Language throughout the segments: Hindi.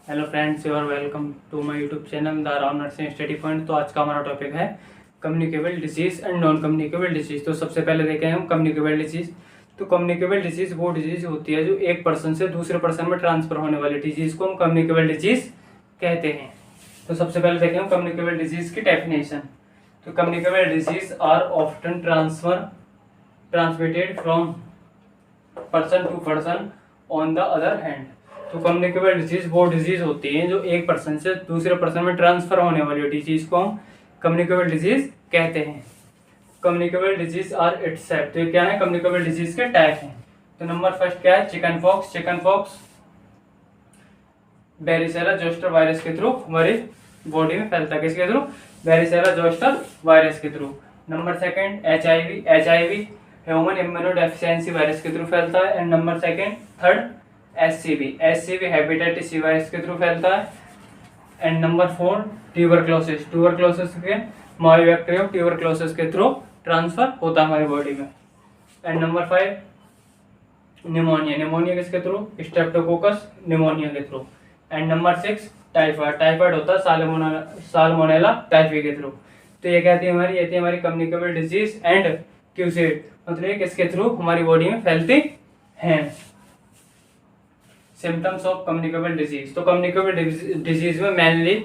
Hello friends, you are welcome to my YouTube channel the round nursing study point. तो आज का हमारा टॉपिक है communicable disease and non communicable disease. तो सबसे पहले देखें हम कम्युनिकेबल डिजीज। तो कम्युनिकेबल डिजीज वो डिजीज होती है जो एक पर्सन से दूसरे पर्सन में ट्रांसफर होने वाली डिजीज को हम कम्युनिकेबल डिजीज कहते हैं। तो सबसे पहले देखें हम कम्युनिकेबल डिजीज की डेफिनेशन। तो communicable disease are often transmitted from person to person on the other hand. तो कम्युनिकेबल डिजीज वो डिजीज होती है जो एक पर्सन से दूसरे पर्सन में ट्रांसफर होने वाली डिजीज को हम कम्युनिकेबल डिजीज कहते हैं। Communicable disease are itself. तो ये क्या है, कम्युनिकेबल डिजीज के टाइप हैं। तो नंबर फर्स्ट क्या है, chicken pox. Chicken pox varicella zoster virus के थ्रू हमारी बॉडी में फैलता है। किसके थ्रू? वेरिसेला जोस्टर वायरस के through. Number second HIV. HIV human immunodeficiency virus के थ्रू फैलता है। And number second third HCV. HCV hepatitis C virus के थ्रू फैलता है। And number four tuberculosis. Tuberculosis के मायोबैक्टीरियम ट्यूबरक्लोसिस के थ्रू ट्रांसफर होता है हमारी बॉडी में। And number five pneumonia. Pneumonia किसके थ्रू? स्ट्रेप्टोकोकस निमोनिया के through. And number six typhoid. Typhoid होता है साल्मोनेला टाइफी के थ्रू। तो ये कहती है हमारी, ये थी हमारी कम्युनिकेबल डिजीज एंड क्यूसेड, मतलब ये किसके थ्रू हमारी बॉडी में फैलती हैं। Symptoms of communicable disease. तो कम्युनिकेबल डिजीज में मेनली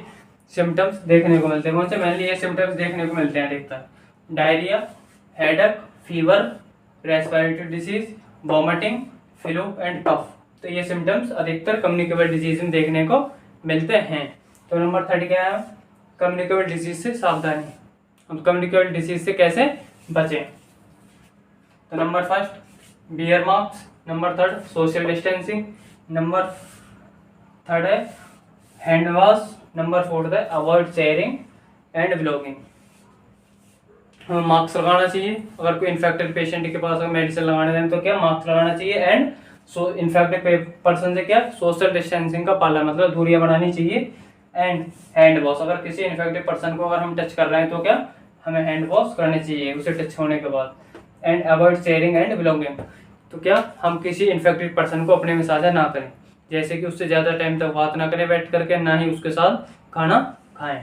सिम्टम्स देखने को मिलते हैं। कौन से? मेनली ये सिम्टम्स देखने को मिलते हैं अधिकतर diarrhoea, headache, fever, respiratory disease, vomiting, flu and cough. तो ये सिम्टम्स अधिकतर कम्युनिकेबल डिजीज में देखने को मिलते हैं। तो नंबर थर्ड क्या है, कम्युनिकेबल डिजीज से सावधानी। अब कम्युनिकेबल डिजीज से कैसे बचें? तो number first wear masks. Number third social distancing. Number third है हैंड वॉश। नंबर फोर्थ है अवॉइड शेयरिंग एंड ब्लॉगिंग। हमें मास्क लगाना चाहिए। अगर कोई इन्फेक्टेड पेशेंट के पास अगर मेडिसिन लगाने दें तो क्या मास्क लगाना चाहिए। एंड इन्फेक्टेड पर्सन से क्या सोशल डिस्टेंसिंग का पालन, मतलब दूरियां बनानी चाहिए। एंड हैंड वॉश, अगर किसी इन्फेक्टेड पर्सन को अगर हम टच कर रहे हैं तो क्या हमें हैंड वॉश करनी चाहिए उसे टच होने के बाद। And avoid sharing and belonging. तो क्या हम किसी इन्फेक्टेड पर्सन को अपने में साझा ना करें, जैसे कि उससे ज़्यादा टाइम तक बात ना करें बैठ करके, ना ही उसके साथ खाना खाएं।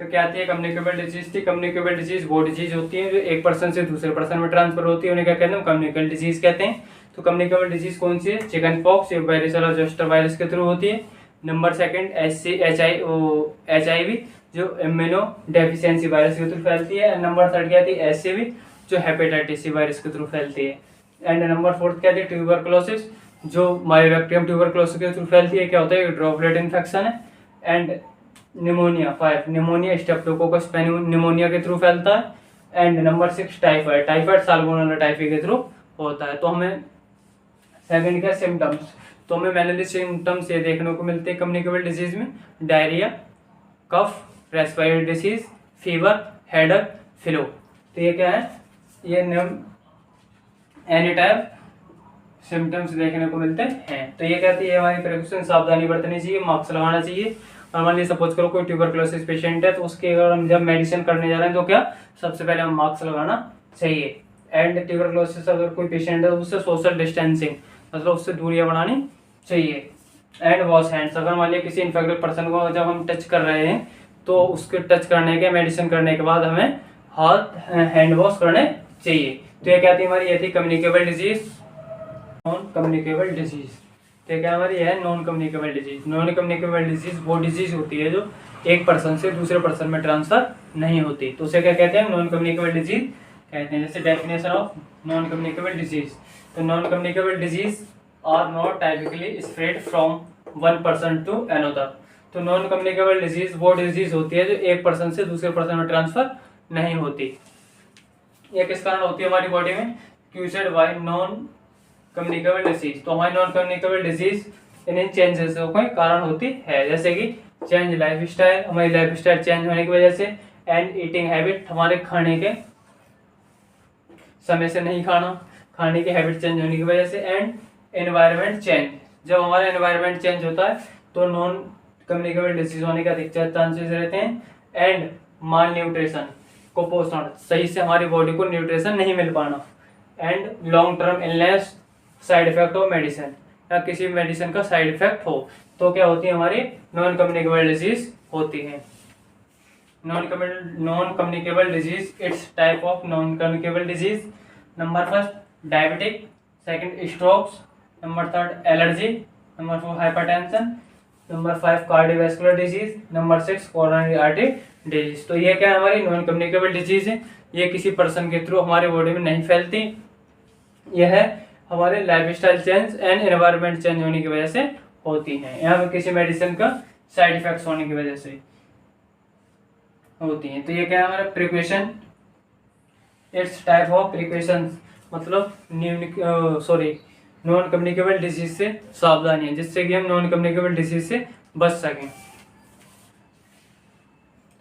तो क्या आती है कम्युनिकेबल डिजीज थी। कम्युनिकेबल डिजीज वो डिजीज होती है जो एक पर्सन से दूसरे पर्सन में ट्रांसफर होती है, उन्हें क्या कहते हैं? कम्युनिकेबल डिजीज कहते हैं। तो कम्युनिकेबल डिजीज कौन सी है? चिकन पॉक्स या वेरिसेला जोस्टर वायरस के थ्रू होती है। नंबर सेकंड एचआईवी जो इम्यूनो डेफिशिएंसी वायरस के थ्रू फैलती है। नंबर थर्ड क्या थी? एससीवी जो हेपेटाइटिस सी वायरस के थ्रू फैलती है। एंड नंबर फोर्थ क्या थी? ट्यूबरक्लोसिस जो मायोबैक्टीरियम ट्यूबरक्लोसिस के थ्रू फैलती है। क्या होता है? ड्रॉपलेट इन्फेक्शन है। And pneumonia five pneumonia Streptococcus pneumonia के थ्रू फैलता है। And number six typhoid. Typhoid salmonella typhi के थ्रू होता है। तो हमें सेकंड क्या सिम्टम्स, तो हमें मेनली सिम्टम्स ये देखने को मिलते हैं कम्युनिकेबल डिजीज में diarrhoea, cough, respiratory disease, fever, headache, flu. तो ये क्या है? ये एनी टाइप सिम्टम्स देखने को मिलते हैं। तो ये कहती है हमारी प्रिकॉशन, सावधानी बरतनी चाहिए, मास्क लगाना चाहिए। और मान लीजिए सपोज करो कोई ट्यूबरक्लोसिस पेशेंट है तो उसके अगर हम जब मेडिसिन करने जा रहे हैं तो क्या सबसे पहले हम मास्क लगाना चाहिए। एंड ट्यूबरक्लोसिस अगर कोई पेशेंट है तो उससे सोशल डिस्टेंसिंग, मतलब उससे दूरियां बनानी चाहिए। एंड वॉश हैंड्स, अगर मान लीजिए किसी इन्फेक्टेड पर्सन को जब हम टच कर रहे हैं तो उसके टच करने के मेडिसिन करने के बाद हमें हाथ हैंड वॉश करने चाहिए। तो ये कहती है हमारी ये थी communicable disease, non communicable disease. तो क्या हमारी है non communicable disease. Non communicable disease वो डिजीज होती है जो एक पर्सन से दूसरे पर्सन में ट्रांसफर नहीं होती, तो उसे क्या कहते हैं? नॉन कम्युनिकेबल डिजीज कहते हैं। जैसे definition of non communicable disease. तो non communicable disease are not typically spread from one person to another. तो नॉन कम्युनिकेबल डिजीज वो डिजीज होती है जो एक पर्सन से दूसरे पर्सन में ट्रांसफर नहीं होती। ये किस कारण होती है हमारी बॉडी में? क्यूसेड बाय नॉन कम्युनिकेबल डिजीज। तो हमारी non communicable disease in changes के कारण होती है, जैसे कि चेंज लाइफ स्टाइल, हमारी लाइफ स्टाइल चेंज होने की वजह से। एंड ईटिंग हैबिट, हमारे खाने के समय से नहीं खाना, खाने की हैबिट चेंज होने की वजह से। एंड एनवायरनमेंट चेंज, जब हमारा एनवायरनमेंट चेंज होता है तो नॉन कम्युनिकेबल डिजीज होने के अधिक चांसेस रहते हैं। एंड माल न्यूट्रिशन, कुपोषण, सही से हमारी बॉडी को न्यूट्रिशन नहीं मिल पाना। And long term illness, side effect of medicine, या किसी मेडिसिन का साइड इफेक्ट हो, तो क्या होती है हमारी नॉन कम्युनिकेबल डिजीज होती है। Non communicable disease, it's type of non communicable disease. Number first diabetic, second strokes, number third allergy, number four hypertension, number five cardiovascular disease, number six coronary artery disease. तो ये क्या है हमारी नॉन कम्युनिकेबल डिजीज है, ये किसी पर्सन के थ्रू हमारे बॉडी में नहीं फैलती, यह हमारे lifestyle change and environment change होने की वजह से होती हैं, यहाँ पे किसी मेडिसिन का साइड इफेक्ट्स होने की वजह से होती हैं। तो ये क्या है हमारा precaution, it's type of precaution, मतलब नॉन कम्युनिकेबल डिजीज से सावधानी है, जिससे कि हम नॉन कम्युनिकेबल डिजीज से बच सकें।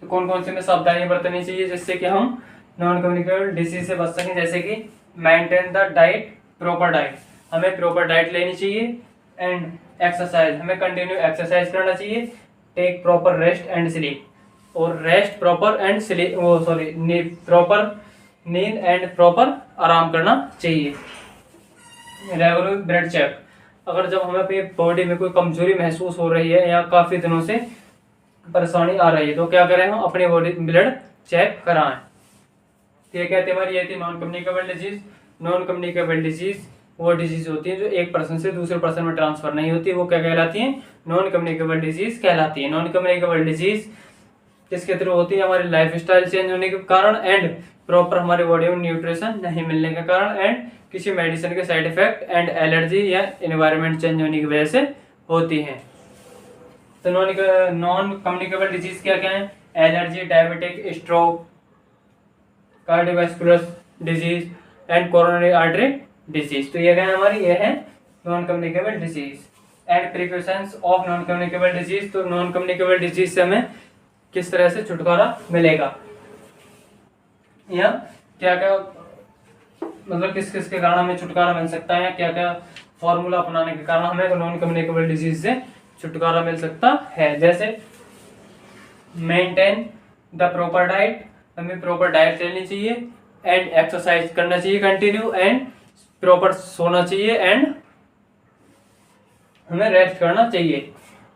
तो कौन कौन से में सावधानी बरतनी चाहिए जिससे कि हम नॉन कम्युनिकेबल डिजीज से बच सकें, जैसे कि maintain the diet, proper diet, हमें प्रॉपर डाइट लेनी चाहिए, एंड एक्सरसाइज, हमें कंटिन्यू एक्सरसाइज करना चाहिए, take proper rest and sleep, और rest proper and sleep proper नींद एंड प्रॉपर आराम करना चाहिए। रेगुलर ब्लड चेक, अगर जब हमें अपनी बॉडी में कोई कमजोरी महसूस हो रही है या काफी दिनों से परेशानी आ रही है तो क्या करें, हम अपनी बॉडी ब्लड चेक कराएं। ये कहते हैं हमारी ये थी non communicable disease. Non communicable disease वो डिजीज होती है जो एक पर्सन से दूसरे पर्सन में ट्रांसफर नहीं होती, वो क्या कहलाती है, नॉन कम्युनिकेबल डिजीज कहलाती है। नॉन कम्युनिकेबल डिजीज किसके थ्रू होती है, हमारी लाइफस्टाइल चेंज होने के कारण, एंड प्रॉपर हमारी बॉडी में न्यूट्रिशन नहीं मिलने के कारण, एंड किसी मेडिसिन के साइड इफेक्ट, एंड एलर्जी या एनवायरनमेंट चेंज होने की वजह से होती है। तो नॉन कम्युनिकेबल डिजीज क्या क्या है, allergy, diabetic, stroke, cardiovascular disease and coronary artery disease. तो ये क्या है हमारी, ये है non communicable disease and precautions of non communicable disease. तो नॉन कम्युनिकेबल डिजीज से हमें किस तरह से छुटकारा मिलेगा, या क्या क्या मतलब किस किस के कारण हमें छुटकारा मिल सकता है, या क्या क्या फॉर्मूला अपनाने के कारण हमें नॉन कम्युनिकेबल डिजीज से छुटकारा मिल सकता है। जैसे मेंटेन द प्रॉपर डाइट, हमें प्रॉपर डाइट लेनी चाहिए, एंड एक्सरसाइज करना चाहिए कंटिन्यू, एंड प्रॉपर सोना चाहिए, एंड हमें रेस्ट करना चाहिए,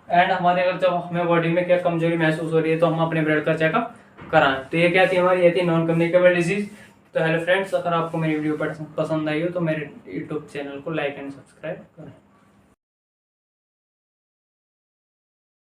एंड हमारे अगर जब हमें बॉडी में क्या कमजोरी महसूस हो रही है तो हम अपने ब्लड का चेकअप कराएं। तो ये क्या थी हमारी, ये थी नॉन कम्युनिकेबल डिजीज। तो हेलो फ्रेंड्स, अगर आपको मेरी वीडियो पसंद आई हो तो मेरे यूट्यूब चैनल को लाइक एंड सब्सक्राइब करें।